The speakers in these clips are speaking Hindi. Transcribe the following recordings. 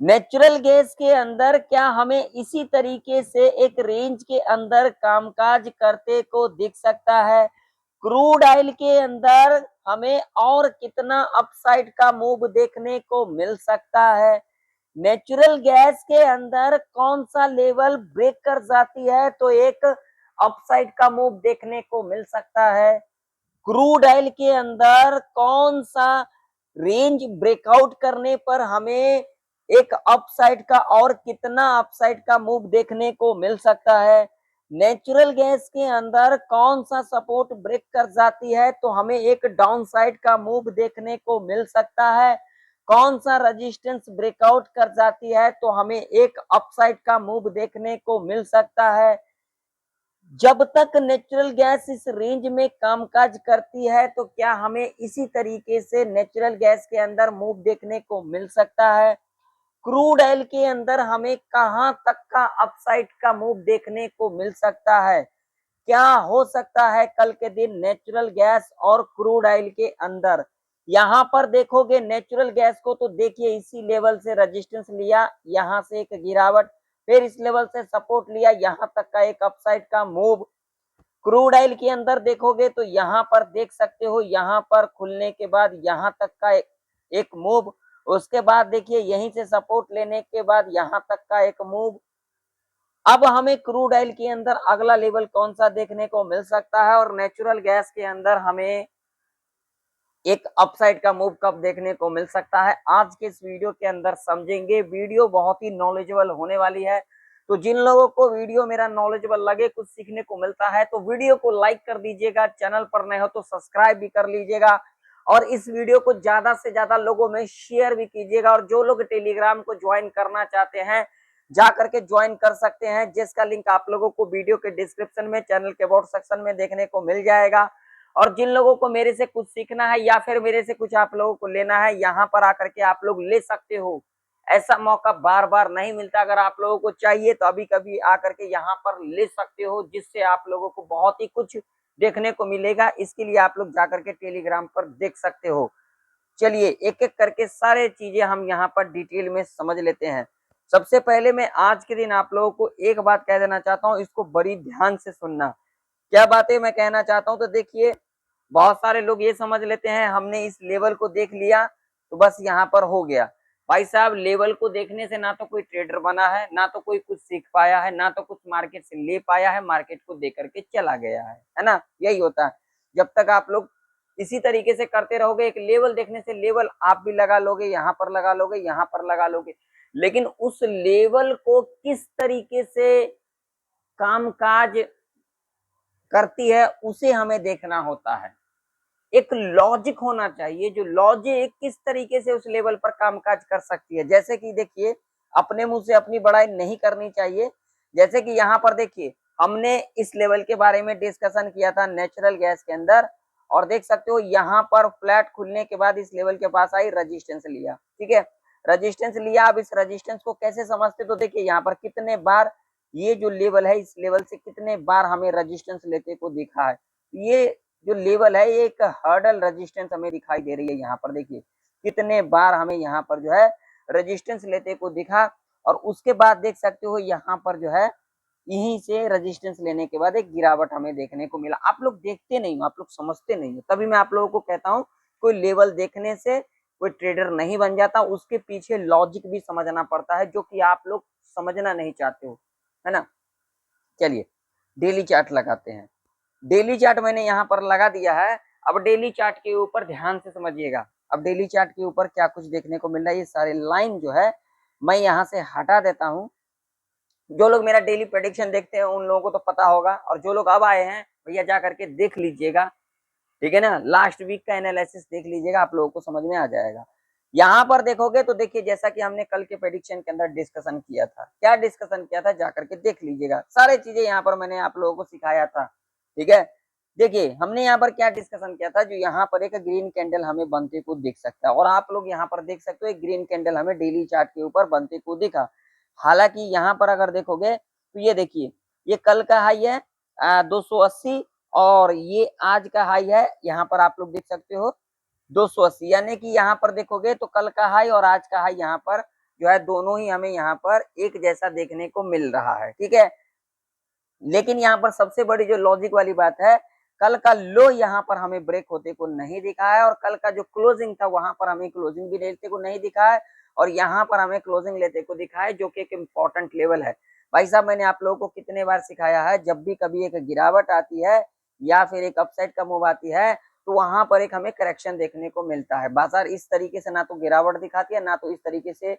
नेचुरल गैस के अंदर क्या हमें इसी तरीके से एक रेंज के अंदर कामकाज करते को दिख सकता है? क्रूड ऑयल के अंदर हमें और कितना अपसाइड का मूव देखने को मिल सकता है? नेचुरल गैस के अंदर कौन सा लेवल ब्रेक कर जाती है तो एक अपसाइड का मूव देखने को मिल सकता है? क्रूड ऑयल के अंदर कौन सा रेंज ब्रेकआउट करने पर हमें एक अपसाइड का और कितना अपसाइड का मूव देखने को मिल सकता है? नेचुरल गैस के अंदर कौन सा सपोर्ट ब्रेक कर जाती है तो हमें एक डाउन साइड का मूव देखने को मिल सकता है? कौन सा रेजिस्टेंस ब्रेकआउट कर जाती है तो हमें एक अपसाइड का मूव देखने को मिल सकता है? जब तक नेचुरल गैस इस रेंज में कामकाज करती है तो क्या हमें इसी तरीके से नेचुरल गैस के अंदर मूव देखने को मिल सकता है? क्रूड ऑयल के अंदर हमें कहां तक का अपसाइड का मूव देखने को मिल सकता है? क्या हो सकता है कल के दिन नेचुरल गैस और क्रूड ऑयल के अंदर? यहां पर देखोगे नेचुरल गैस को तो देखिए इसी लेवल से रेजिस्टेंस लिया, यहां से एक गिरावट, फिर इस लेवल से सपोर्ट लिया, यहां तक का एक अपसाइड का मूव। क्रूड ऑयल के अंदर देखोगे तो यहां पर देख सकते हो, यहां पर खुलने के बाद यहां तक का एक मूव, उसके बाद देखिए यहीं से सपोर्ट लेने के बाद यहां तक का एक मूव। अब हमें क्रूड ऑयल के अंदर अगला लेवल कौन सा देखने को मिल सकता है और नेचुरल गैस के अंदर हमें एक अपसाइड का मूव कब देखने को मिल सकता है, आज के इस वीडियो के अंदर समझेंगे। वीडियो बहुत ही नॉलेजेबल होने वाली है, तो जिन लोगों को वीडियो मेरा नॉलेजेबल लगे, कुछ सीखने को मिलता है, तो वीडियो को लाइक कर दीजिएगा, चैनल पर नए हो तो सब्सक्राइब भी कर लीजिएगा और इस वीडियो को ज्यादा से ज्यादा लोगों में शेयर भी कीजिएगा। और जो लोग टेलीग्राम को ज्वाइन करना चाहते हैं जा करके ज्वाइन कर सकते हैं, जिसका लिंक आप लोगों को वीडियो के डिस्क्रिप्शन में, चैनल के अबाउट सेक्शन में देखने को मिल जाएगा। और जिन लोगों को मेरे से कुछ सीखना है या फिर मेरे से कुछ आप लोगों को लेना है, यहाँ पर आकर के आप लोग ले सकते हो। ऐसा मौका बार बार नहीं मिलता, अगर आप लोगों को चाहिए तो अभी कभी आकर के यहाँ पर ले सकते हो, जिससे आप लोगों को बहुत ही कुछ देखने को मिलेगा। इसके लिए आप लोग जाकर के टेलीग्राम पर देख सकते हो। चलिए एक एक करके सारे चीजें हम यहाँ पर डिटेल में समझ लेते हैं। सबसे पहले मैं आज के दिन आप लोगों को एक बात कह देना चाहता हूँ, इसको बड़ी ध्यान से सुनना। क्या बातें मैं कहना चाहता हूँ, तो देखिए बहुत सारे लोग ये समझ लेते हैं हमने इस लेवल को देख लिया तो बस यहाँ पर हो गया। भाई साहब, लेवल को देखने से ना तो कोई ट्रेडर बना है, ना तो कोई कुछ सीख पाया है, ना तो कुछ मार्केट से ले पाया है, मार्केट को देख करके चला गया है ना। यही होता है। जब तक आप लोग इसी तरीके से करते रहोगे, एक लेवल देखने से लेवल आप भी लगा लोगे, यहाँ पर लगा लोगे, यहाँ पर लगा लोगे, लेकिन उस लेवल को किस तरीके से कामकाज करती है उसे हमें देखना होता है। एक लॉजिक होना चाहिए, जो लॉजिक किस तरीके से उस लेवल पर कामकाज कर सकती है। जैसे कि देखिए, अपने मुंह से अपनी बड़ाई नहीं करनी चाहिए। जैसे कि यहाँ पर देखिए, हमने इस लेवल के बारे में डिस्कशन किया था नेचुरल गैस के अंदर, और देख सकते हो यहाँ पर फ्लैट खुलने के बाद इस लेवल के पास आई, रजिस्टेंस लिया। ठीक है, रजिस्टेंस लिया। अब इस रजिस्टेंस को कैसे समझते, तो देखिए यहाँ पर कितने बार ये जो लेवल है, इस लेवल से कितने बार हमें रजिस्टेंस लेते को दिखा है। ये जो लेवल है, ये एक हर्डल रेजिस्टेंस हमें दिखाई दे रही है। यहाँ पर देखिए कितने बार हमें यहाँ पर जो है रेजिस्टेंस लेते को दिखा, और उसके बाद देख सकते हो यहाँ पर जो है यहीं से रेजिस्टेंस लेने के बाद एक गिरावट हमें देखने को मिला। आप लोग देखते नहीं हो, आप लोग समझते नहीं हो, तभी मैं आप लोगों को कहता हूँ कोई लेवल देखने से कोई ट्रेडर नहीं बन जाता, उसके पीछे लॉजिक भी समझना पड़ता है, जो कि आप लोग समझना नहीं चाहते हो, है ना। चलिए डेली चार्ट लगाते हैं। डेली चार्ट मैंने यहाँ पर लगा दिया है। अब डेली चार्ट के ऊपर ध्यान से समझिएगा। अब डेली चार्ट के ऊपर क्या कुछ देखने को मिल रहा है, ये सारे लाइन जो है मैं यहाँ से हटा देता हूँ। जो लोग मेरा डेली प्रेडिक्शन देखते हैं उन लोगों को तो पता होगा, और जो लोग अब आए हैं भैया जा करके देख लीजिएगा, ठीक है ना। लास्ट वीक का एनालिसिस देख लीजिएगा, आप लोगों को समझ में आ जाएगा। यहाँ पर देखोगे तो देखिए, जैसा कि हमने कल के प्रेडिक्शन के अंदर डिस्कशन किया था, क्या डिस्कशन किया था जाकर के देख लीजिएगा। सारे चीजें यहाँ पर मैंने आप लोगों को सिखाया था, ठीक है। देखिए हमने यहाँ पर क्या डिस्कशन किया था, जो यहाँ पर एक ग्रीन कैंडल हमें बनते को दिख सकता है, और आप लोग यहाँ पर देख सकते हो एक ग्रीन कैंडल हमें डेली चार्ट के ऊपर बनते को दिखा। हालांकि यहाँ पर अगर देखोगे तो ये देखिए, ये कल का हाई है 280, और ये आज का हाई है, यहाँ पर आप लोग देख सकते हो 280, यानी कि यहाँ पर देखोगे तो कल का हाई और आज का हाई यहाँ पर जो है दोनों ही हमें यहाँ पर एक जैसा देखने को मिल रहा है, ठीक है। लेकिन यहाँ पर सबसे बड़ी जो लॉजिक वाली बात है, कल का लो यहाँ पर हमें ब्रेक होते को नहीं दिखा है, और कल का जो क्लोजिंग था वहां पर हमें क्लोजिंग भी लेते को नहीं दिखा है, और यहाँ पर हमें क्लोजिंग लेते को दिखा है, जो कि एक इम्पोर्टेंट लेवल है। भाई साहब, मैंने आप लोगों को कितने बार सिखाया है, जब भी कभी एक गिरावट आती है या फिर एक अपसाइड का मूव आती है, तो वहां पर एक हमें करेक्शन देखने को मिलता है। बाजार इस तरीके से ना तो गिरावट दिखाती है, ना तो इस तरीके से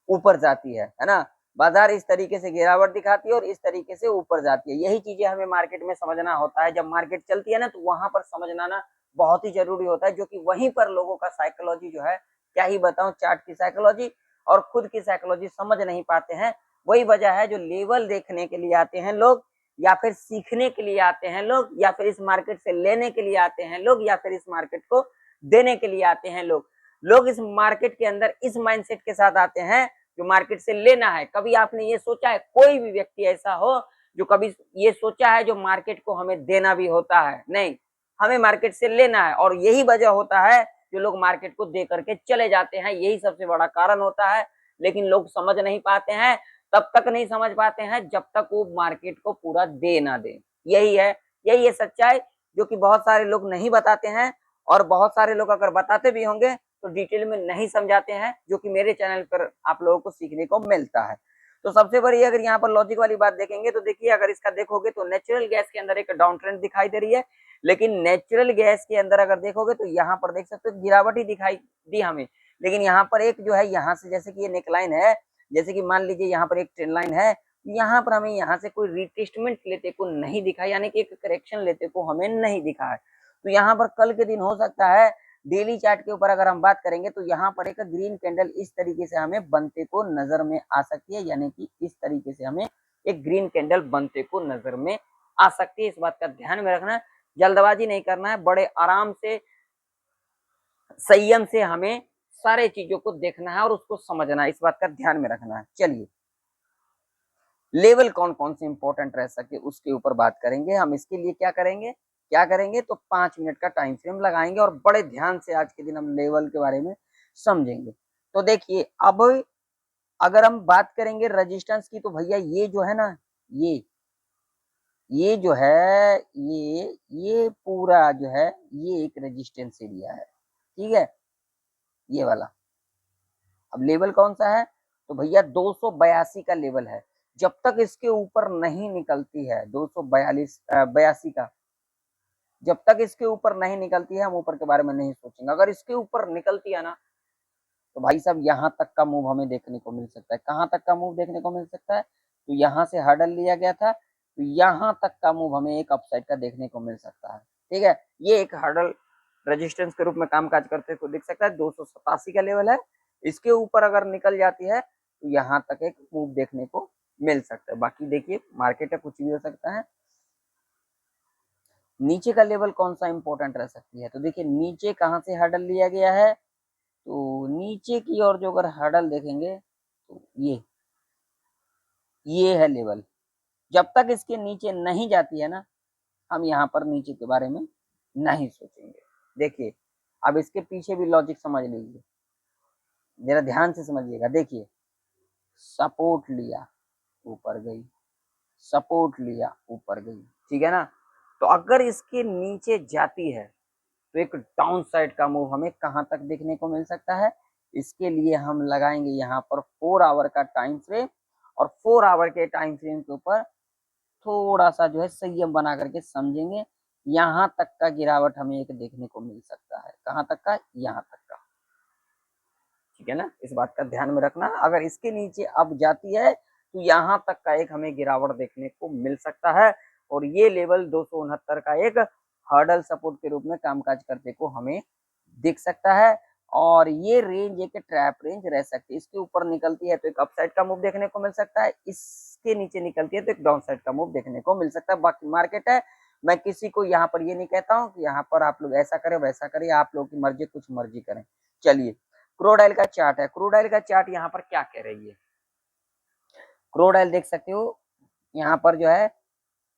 ऊपर जाती है ना। बाजार इस तरीके से गिरावट दिखाती है और इस तरीके से ऊपर जाती है। यही चीजें हमें मार्केट में समझना होता है। जब मार्केट चलती है ना, तो वहां पर समझना ना बहुत ही जरूरी होता है, जो कि वहीं पर लोगों का साइकोलॉजी जो है, क्या ही बताऊं, चार्ट की साइकोलॉजी और खुद की साइकोलॉजी समझ नहीं पाते हैं। वही वजह है जो लेवल देखने के लिए आते हैं लोग, या फिर सीखने के लिए आते हैं लोग, या फिर इस मार्केट से लेने के लिए आते हैं लोग, या फिर इस मार्केट को देने के लिए आते हैं लोग इस मार्केट के अंदर इस माइंडसेट के साथ आते हैं जो मार्केट से लेना है। कभी आपने ये सोचा है, कोई भी व्यक्ति ऐसा हो जो कभी ये सोचा है जो मार्केट को हमें देना भी होता है? नहीं, हमें मार्केट से लेना है, और यही वजह होता है जो लोग मार्केट को दे करके चले जाते हैं। यही सबसे बड़ा कारण होता है। लेकिन लोग समझ नहीं पाते हैं, तब तक नहीं समझ पाते हैं जब तक वो मार्केट को पूरा दे ना दे। यही है सच्चाई, जो कि बहुत सारे लोग नहीं बताते हैं, और बहुत सारे लोग अगर बताते भी होंगे तो डिटेल में नहीं समझाते हैं, जो कि मेरे चैनल पर आप लोगों को सीखने को मिलता है। तो सबसे बड़ी अगर यहाँ पर लॉजिक वाली बात देखेंगे तो देखिए, अगर इसका देखोगे तो नेचुरल गैस के अंदर एक डाउन ट्रेंड दिखाई दे रही है, लेकिन नेचुरल गैस के अंदर अगर देखोगे तो यहाँ पर देख सकते हो गिरावट ही दिखाई दी हमें। लेकिन यहाँ पर एक जो है, यहाँ से जैसे कि ये नेकलाइन है, जैसे कि मान लीजिए यहाँ पर एक ट्रेंड लाइन है, यहाँ पर हमें यहाँ से कोई रिटेस्टमेंट लेते को नहीं दिखा, यानी कि एक करेक्शन लेते को हमें नहीं दिखा है। तो यहाँ पर कल के दिन हो सकता है, डेली चार्ट के ऊपर अगर हम बात करेंगे तो यहाँ पर एक ग्रीन कैंडल इस तरीके से हमें बनते को नजर में आ सकती है, यानी कि इस तरीके से हमें एक ग्रीन कैंडल बनते को नजर में आ सकती है। इस बात का ध्यान में रखना है, जल्दबाजी नहीं करना है, बड़े आराम से संयम से हमें सारे चीजों को देखना है और उसको समझना है। इस बात का ध्यान में रखना है। चलिए, लेवल कौन कौन से इंपॉर्टेंट रह सके उसके ऊपर बात करेंगे हम। इसके लिए क्या करेंगे तो 5 मिनट का टाइम फ्रेम लगाएंगे और बड़े ध्यान से आज के दिन हम लेवल के बारे में समझेंगे। तो देखिए, अब अगर हम बात करेंगे रेजिस्टेंस की, तो भैया ये जो है ना, ये जो है, ये पूरा जो है, ये एक रेजिस्टेंस एरिया है, ठीक है, ये वाला। अब लेवल कौन सा है, तो भैया 282 का लेवल है। जब तक इसके ऊपर नहीं निकलती है 282 का, जब तक इसके ऊपर नहीं निकलती है हम ऊपर के बारे में नहीं सोचेंगे। अगर इसके ऊपर निकलती है ना, तो भाई साहब यहाँ तक का मूव हमें देखने को मिल सकता है। कहाँ तक का मूव देखने को मिल सकता है, तो यहाँ से हर्डल लिया गया था, तो यहाँ तक का मूव हमें एक अपसाइड का देखने को मिल सकता है, ठीक है। ये एक हर्डल रेजिस्टेंस के रूप में कामकाज करते हुए दिख सकता है। 287 का लेवल है, इसके ऊपर अगर निकल जाती है तो यहाँ तक एक मूव देखने को मिल सकता है। बाकी देखिए, मार्केट है, कुछ भी हो सकता है। नीचे का लेवल कौन सा इंपॉर्टेंट रह सकती है, तो देखिए नीचे कहाँ से हर्डल लिया गया है, तो नीचे की ओर जो अगर हर्डल देखेंगे तो ये है लेवल। जब तक इसके नीचे नहीं जाती है ना, हम यहाँ पर नीचे के बारे में नहीं सोचेंगे। देखिए, अब इसके पीछे भी लॉजिक समझ लीजिए, जरा ध्यान से समझिएगा। देखिए, सपोर्ट लिया, ऊपर गई, सपोर्ट लिया, ऊपर गई, ठीक है ना। तो अगर इसके नीचे जाती है तो एक डाउन साइड का मूव हमें कहां तक देखने को मिल सकता है। इसके लिए हम लगाएंगे यहाँ पर 4 आवर का टाइम फ्रेम, और 4 आवर के टाइम फ्रेम के ऊपर थोड़ा सा जो है संयम बना करके समझेंगे। यहाँ तक का गिरावट हमें एक देखने को मिल सकता है। कहाँ तक का, यहाँ तक का, ठीक है ना। इस बात का ध्यान में रखना, अगर इसके नीचे अब जाती है तो यहाँ तक का एक हमें गिरावट देखने को मिल सकता है, और ये लेवल 269 का एक हर्डल सपोर्ट के रूप में कामकाज करते को हमें दिख सकता है। और ये रेंज एक ट्रैप रेंज रह सकती है। इसके ऊपर निकलती है तो एक अपसाइड का मूव देखने को मिल सकता है, इसके नीचे निकलती है तो एक डाउन साइड का मूव देखने को मिल सकता है। बाकी मार्केट है, मैं किसी को यहाँ पर ये नहीं कहता हूँ कि यहाँ पर आप लोग ऐसा करें वैसा करें, आप लोग की मर्जी, कुछ मर्जी करें। चलिए, क्रूड ऑयल का चार्ट है। क्रूड ऑयल का चार्ट यहाँ पर क्या कह रही है, क्रूड ऑयल देख सकते हो, यहाँ पर जो है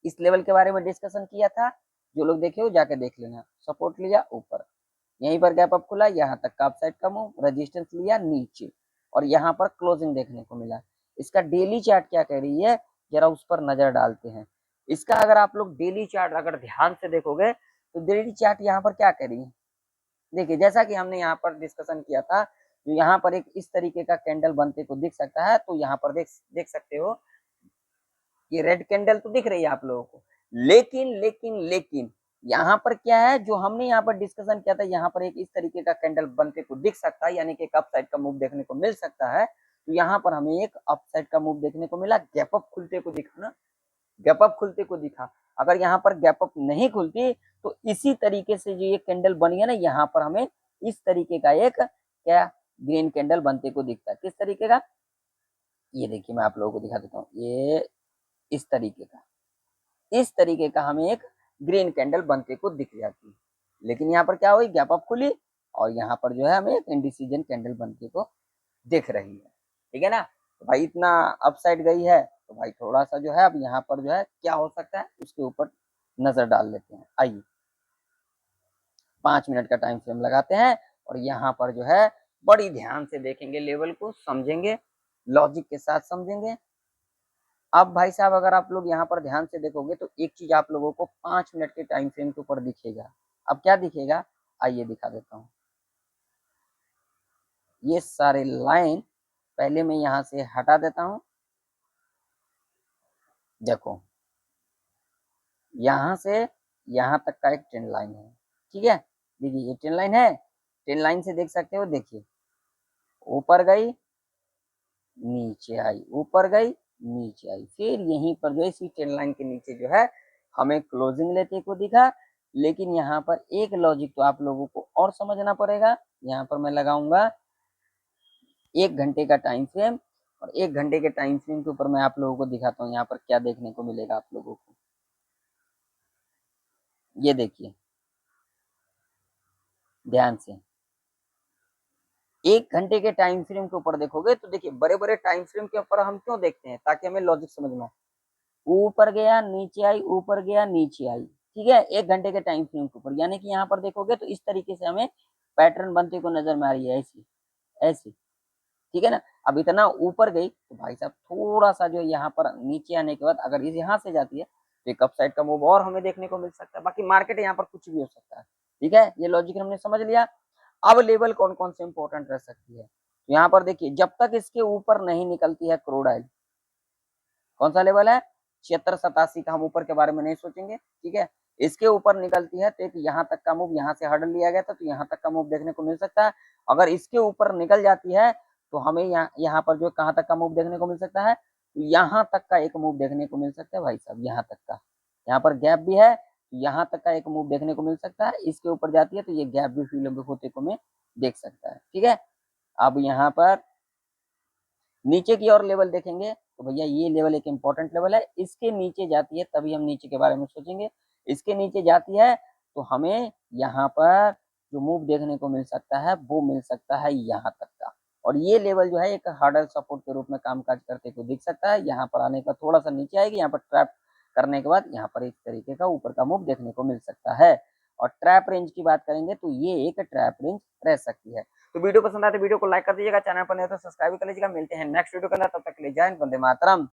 इस लेवल के बारे में डिस्कशन किया था। जो लोग देखे हो जाके देख लेना। सपोर्ट लिया ऊपर, यहीं पर गैप अप खुला, यहाँ तक का अपसाइड का मूव, रेजिस्टेंस लिया नीचे, और यहाँ पर क्लोजिंग देखने को मिला। इसका डेली चार्ट क्या कह रही है, जरा उस पर नजर डालते हैं। इसका अगर आप लोग डेली चार्ट अगर ध्यान से देखोगे तो डेली चार्ट यहाँ पर क्या कह रही है, देखिए जैसा कि हमने यहाँ पर डिस्कशन किया था, जो यहाँ पर एक इस तरीके का कैंडल बनते को दिख सकता है। तो यहाँ पर देख सकते हो ये रेड कैंडल तो दिख रही है आप लोगों को, लेकिन यहाँ पर क्या है, जो हमने यहाँ पर डिस्कशन किया था, यहाँ पर एक इस तरीके का कैंडल बनते को दिख सकता है, यानी कि एक अपसाइड का मूव देखने को मिल सकता है। तो यहाँ पर हमें एक अपसाइड का मूव देखने को मिला, गैप अप खुलते को दिखा ना, गैप अप खुलते को दिखा। अगर यहाँ पर गैप अप नहीं खुलती तो इसी तरीके से जो ये कैंडल बनी है ना, यहाँ पर हमें इस तरीके का एक क्या ग्रीन कैंडल बनते को दिखता है। किस तरीके का, ये देखिए मैं आप लोगों को दिखा देता हूँ, ये इस तरीके का हमें एक ग्रीन कैंडल बनते को दिख जाती है। लेकिन यहाँ पर क्या हुई, गैप अप खुली और यहाँ पर जो है हमें एक इंडिसीजन कैंडल बनते को दिख रही है। ठीक है ना, तो भाई इतना अपसाइड गई है, तो भाई थोड़ा सा जो है अब यहाँ पर जो है क्या हो सकता है उसके ऊपर नजर डाल लेते हैं। आइए 5 मिनट का टाइम फ्रेम लगाते हैं और यहाँ पर जो है बड़ी ध्यान से देखेंगे, लेवल को समझेंगे, लॉजिक के साथ समझेंगे। अब भाई साहब अगर आप लोग यहाँ पर ध्यान से देखोगे तो एक चीज आप लोगों को 5 मिनट के टाइम फ्रेम के ऊपर दिखेगा। अब क्या दिखेगा, आइए दिखा देता हूँ। ये सारे लाइन पहले मैं यहाँ से हटा देता हूँ। देखो यहाँ से यहाँ तक का एक ट्रेंड लाइन है, ठीक है, देखिए ये ट्रेंड लाइन है। ट्रेंड लाइन से देख सकते हो, देखिए ऊपर गई नीचे आई, ऊपर गई नीचे आई, फिर यहीं पर जो है इसी ट्रेंड लाइन के नीचे जो है हमें क्लोजिंग लेते को दिखा। लेकिन यहाँ पर एक लॉजिक तो आप लोगों को और समझना पड़ेगा। यहाँ पर मैं लगाऊंगा 1 घंटे का टाइम फ्रेम और 1 घंटे के टाइम फ्रेम के ऊपर मैं आप लोगों को दिखाता हूँ यहाँ पर क्या देखने को मिलेगा आप लोगों को। ये देखिए ध्यान से, 1 घंटे के टाइम फ्रेम के ऊपर देखोगे तो देखिए बड़े बड़े टाइम फ्रेम के ऊपर हम क्यों देखते हैं, ताकि हमें लॉजिक समझ में आए। ऊपर गया नीचे आई, ऊपर गया नीचे आई, ठीक है, 1 घंटे के टाइम फ्रेम के ऊपर। यानी कि यहाँ पर देखोगे तो इस तरीके से हमें पैटर्न बनते को नजर में आ रही है, ऐसी ऐसी, ठीक है ना। अब इतना ऊपर गई तो भाई साहब थोड़ा सा जो यहाँ पर नीचे आने के बाद अगर इस यहाँ से जाती है तो एक अपसाइड का मूव और हमें देखने को मिल सकता है। बाकी मार्केट यहाँ पर कुछ भी हो सकता है, ठीक है, ये लॉजिक हमने समझ लिया। अब लेवल कौन कौन से इंपॉर्टेंट रह सकती है, तो यहाँ पर देखिए जब तक इसके ऊपर नहीं निकलती है क्रूड ऑयल, कौन सा लेवल है 7687 का, हम ऊपर के बारे में नहीं सोचेंगे, ठीक है। इसके ऊपर निकलती है तो एक यहाँ तक का मूव, यहाँ से हर्डल लिया गया था तो यहाँ तक का मूव देखने को मिल सकता है। अगर इसके ऊपर निकल जाती है तो हमें यहाँ पर जो कहाँ तक का मूव देखने को मिल सकता है, यहाँ तक का एक मूव देखने को मिल सकता है भाई साहब, यहाँ तक का, यहाँ पर गैप भी है, यहाँ तक का एक मूव देखने को मिल सकता है। इसके ऊपर जाती है तो ये गैप भी फिल होते को मैं देख सकता है, ठीक है। अब यहाँ पर नीचे की और लेवल देखेंगे तो भैया ये लेवल एक इंपॉर्टेंट लेवल है, इसके नीचे जाती है तभी हम नीचे के बारे में सोचेंगे। इसके नीचे जाती है तो हमें यहाँ पर जो मूव देखने को मिल सकता है वो मिल सकता है यहाँ तक का, और ये लेवल जो है एक हार्डर सपोर्ट के रूप में कामकाज करते हुए दिख सकता है। यहाँ पर आने का थोड़ा सा नीचे आएगी, यहाँ पर ट्रैप करने के बाद यहाँ पर इस तरीके का ऊपर का मूव देखने को मिल सकता है। और ट्रैप रेंज की बात करेंगे तो ये एक ट्रैप रेंज रह सकती है। तो वीडियो पसंद आए तो वीडियो को लाइक कर दीजिएगा, चैनल पर नहीं तो सब्सक्राइब कर लीजिएगा। मिलते हैं नेक्स्ट वीडियो के अंदर, तब तक के लिए जय हिंद, वंदे मातरम।